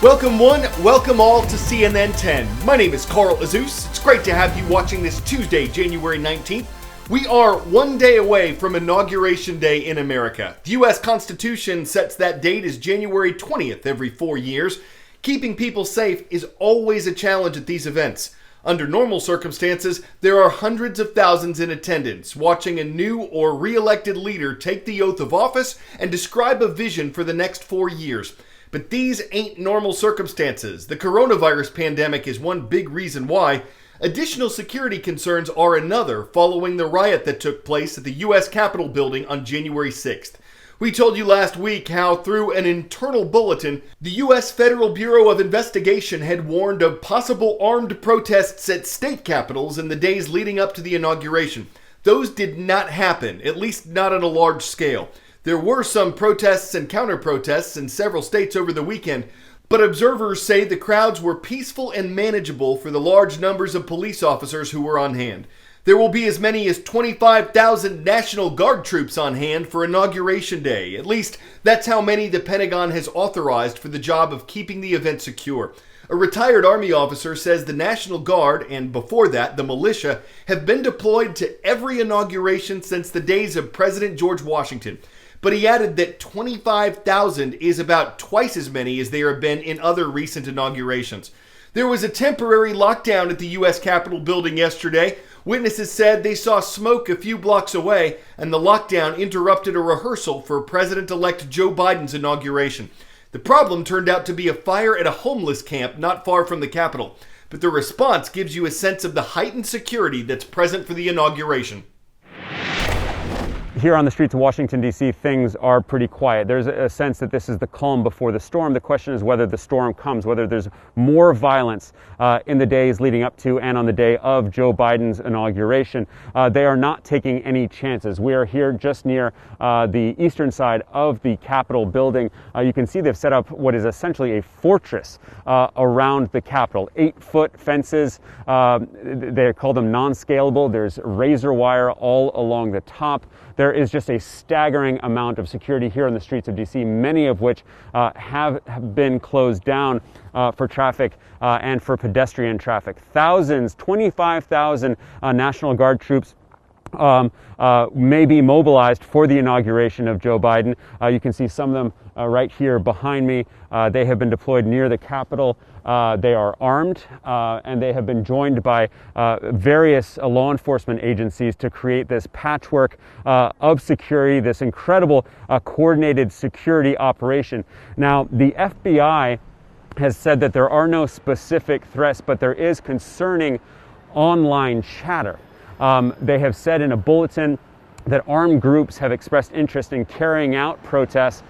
Welcome one, welcome all to CNN 10. My name is Carl Azus. It's great to have you watching this Tuesday, January 19th. We are one day away from Inauguration Day in America. The U.S. Constitution sets that date as January 20th every 4 years. Keeping people safe is always a challenge at these events. Under normal circumstances, there are hundreds of thousands in attendance watching a new or re-elected leader take the oath of office and describe a vision for the next 4 years. But these ain't normal circumstances. The coronavirus pandemic is one big reason why. Additional security concerns are another, following the riot that took place at the U.S. Capitol building on January 6th. We told you last week how, through an internal bulletin, the U.S. Federal Bureau of Investigation had warned of possible armed protests at state capitals in the days leading up to the inauguration. Those did not happen, at least not on a large scale. There were some protests and counter-protests in several states over the weekend, but observers say the crowds were peaceful and manageable for the large numbers of police officers who were on hand. There will be as many as 25,000 National Guard troops on hand for Inauguration Day. At least, that's how many the Pentagon has authorized for the job of keeping the event secure. A retired Army officer says the National Guard, and before that, the militia, have been deployed to every inauguration since the days of President George Washington. But he added that 25,000 is about twice as many as there have been in other recent inaugurations. There was a temporary lockdown at the U.S. Capitol building yesterday. Witnesses said they saw smoke a few blocks away, and the lockdown interrupted a rehearsal for President-elect Joe Biden's inauguration. The problem turned out to be a fire at a homeless camp not far from the Capitol. But the response gives you a sense of the heightened security that's present for the inauguration. Here on the streets of Washington, D.C., things are pretty quiet. There's a sense that this is the calm before the storm. The question is whether the storm comes, whether there's more violence in the days leading up to and on the day of Joe Biden's inauguration. They are not taking any chances. We are here just near the eastern side of the Capitol building. You can see they've set up what is essentially a fortress around the Capitol. 8-foot fences. They call them non-scalable. There's razor wire all along the top. There is just a staggering amount of security here on the streets of D.C., many of which have been closed down for traffic and for pedestrian traffic. Thousands, 25,000 National Guard troops may be mobilized for the inauguration of Joe Biden. You can see some of them right here behind me. They have been deployed near the Capitol. They are armed, and they have been joined by various law enforcement agencies to create this patchwork of security, this incredible coordinated security operation. Now, the FBI has said that there are no specific threats, but there is concerning online chatter. They have said in a bulletin that armed groups have expressed interest in carrying out protests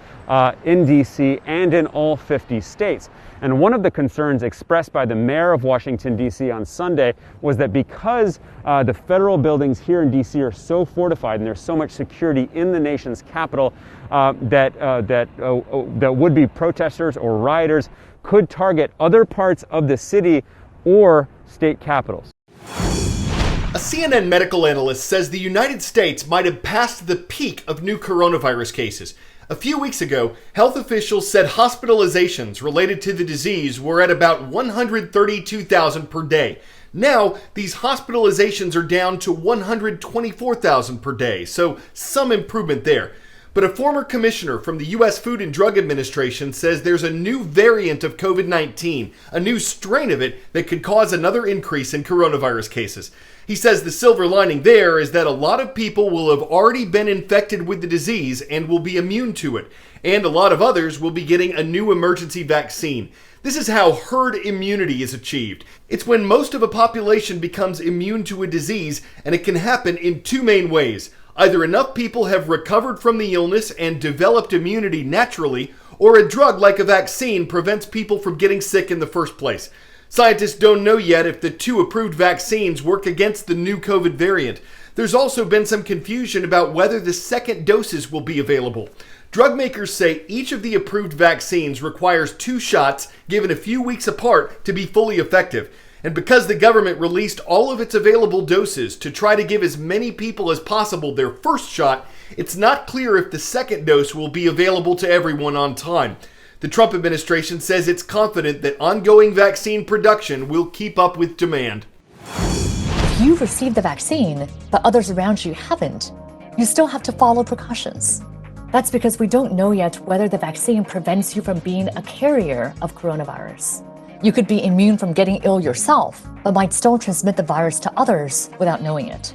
in D.C. and in all 50 states. And one of the concerns expressed by the mayor of Washington, D.C. on Sunday was that because the federal buildings here in D.C. are so fortified and there's so much security in the nation's capital, that would-be protesters or rioters could target other parts of the city or state capitals. A CNN medical analyst says the United States might have passed the peak of new coronavirus cases. A few weeks ago, health officials said hospitalizations related to the disease were at about 132,000 per day. Now, these hospitalizations are down to 124,000 per day, so some improvement there. But a former commissioner from the U.S. Food and Drug Administration says there's a new variant of COVID-19, a new strain of it that could cause another increase in coronavirus cases. He says the silver lining there is that a lot of people will have already been infected with the disease and will be immune to it, and a lot of others will be getting a new emergency vaccine. This is how herd immunity is achieved. It's when most of a population becomes immune to a disease, and it can happen in two main ways. Either enough people have recovered from the illness and developed immunity naturally, or a drug like a vaccine prevents people from getting sick in the first place. Scientists don't know yet if the two approved vaccines work against the new COVID variant. There's also been some confusion about whether the second doses will be available. Drug makers say each of the approved vaccines requires 2 shots given a few weeks apart to be fully effective. And because the government released all of its available doses to try to give as many people as possible their first shot, it's not clear if the second dose will be available to everyone on time. The Trump administration says it's confident that ongoing vaccine production will keep up with demand. If you've received the vaccine, but others around you haven't, you still have to follow precautions. That's because we don't know yet whether the vaccine prevents you from being a carrier of coronavirus. You could be immune from getting ill yourself, but might still transmit the virus to others without knowing it.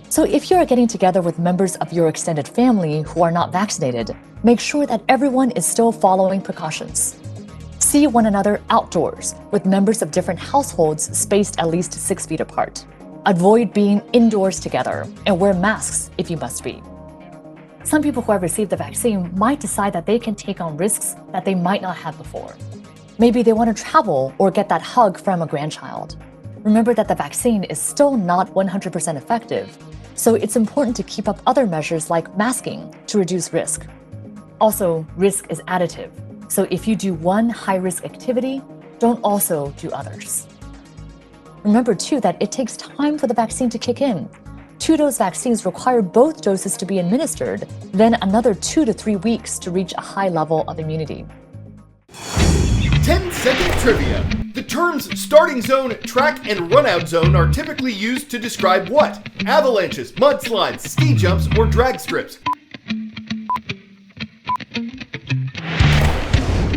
So if you are getting together with members of your extended family who are not vaccinated, make sure that everyone is still following precautions. See one another outdoors with members of different households spaced at least 6 feet apart. Avoid being indoors together and wear masks if you must be. Some people who have received the vaccine might decide that they can take on risks that they might not have before. Maybe they want to travel or get that hug from a grandchild. Remember that the vaccine is still not 100% effective, so it's important to keep up other measures like masking to reduce risk. Also, risk is additive, so if you do one high-risk activity, don't also do others. Remember too that it takes time for the vaccine to kick in. 2-dose vaccines require both doses to be administered, then another 2 to 3 weeks to reach a high level of immunity. 10-second trivia. The terms starting zone, track, and runout zone are typically used to describe what? Avalanches, mudslides, ski jumps, or drag strips.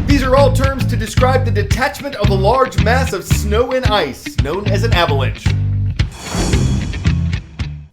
These are all terms to describe the detachment of a large mass of snow and ice, known as an avalanche.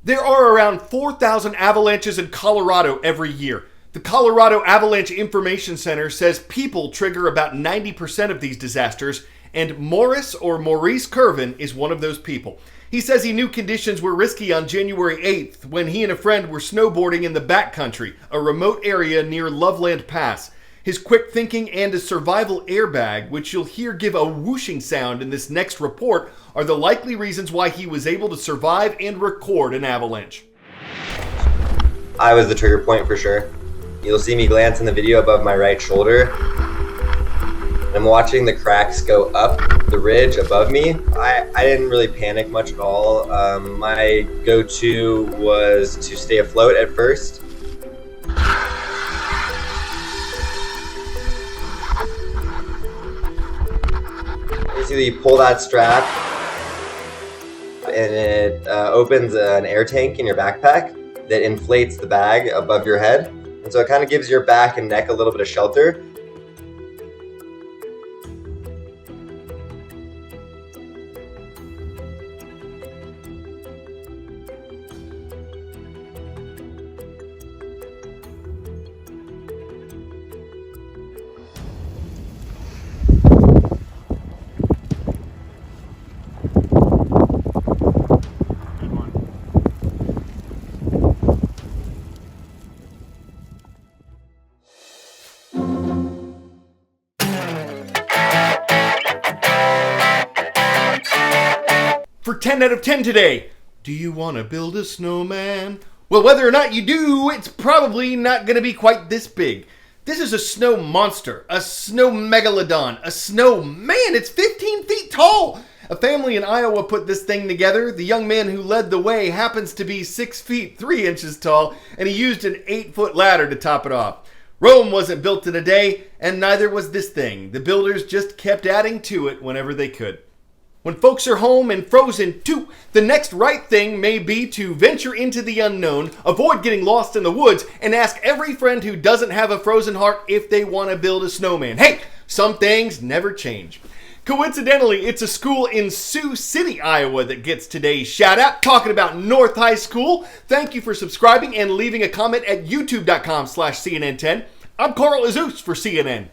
There are around 4,000 avalanches in Colorado every year. The Colorado Avalanche Information Center says people trigger about 90% of these disasters, and Maurice Curvin is one of those people. He says he knew conditions were risky on January 8th when he and a friend were snowboarding in the backcountry, a remote area near Loveland Pass. His quick thinking and a survival airbag, which you'll hear give a whooshing sound in this next report, are the likely reasons why he was able to survive and record an avalanche. I was the trigger point for sure. You'll see me glance in the video above my right shoulder. I'm watching the cracks go up the ridge above me. I didn't really panic much at all. My go-to was to stay afloat at first. Basically, you pull that strap and it opens an air tank in your backpack that inflates the bag above your head. And so it kind of gives your back and neck a little bit of shelter. For 10 out of 10 today, do you want to build a snowman? Well, whether or not you do, it's probably not going to be quite this big. This is a snow monster, a snow megalodon, a snowman. It's 15 feet tall. A family in Iowa put this thing together. The young man who led the way happens to be 6 feet 3 inches tall, and he used an 8-foot ladder to top it off. Rome wasn't built in a day, and neither was this thing. The builders just kept adding to it whenever they could. When folks are home and frozen too, the next right thing may be to venture into the unknown, avoid getting lost in the woods, and ask every friend who doesn't have a frozen heart if they want to build a snowman. Hey, some things never change. Coincidentally, it's a school in Sioux City, Iowa that gets today's shout out, talking about North High School. Thank you for subscribing and leaving a comment at youtube.com/CNN10. I'm Carl Azus for CNN.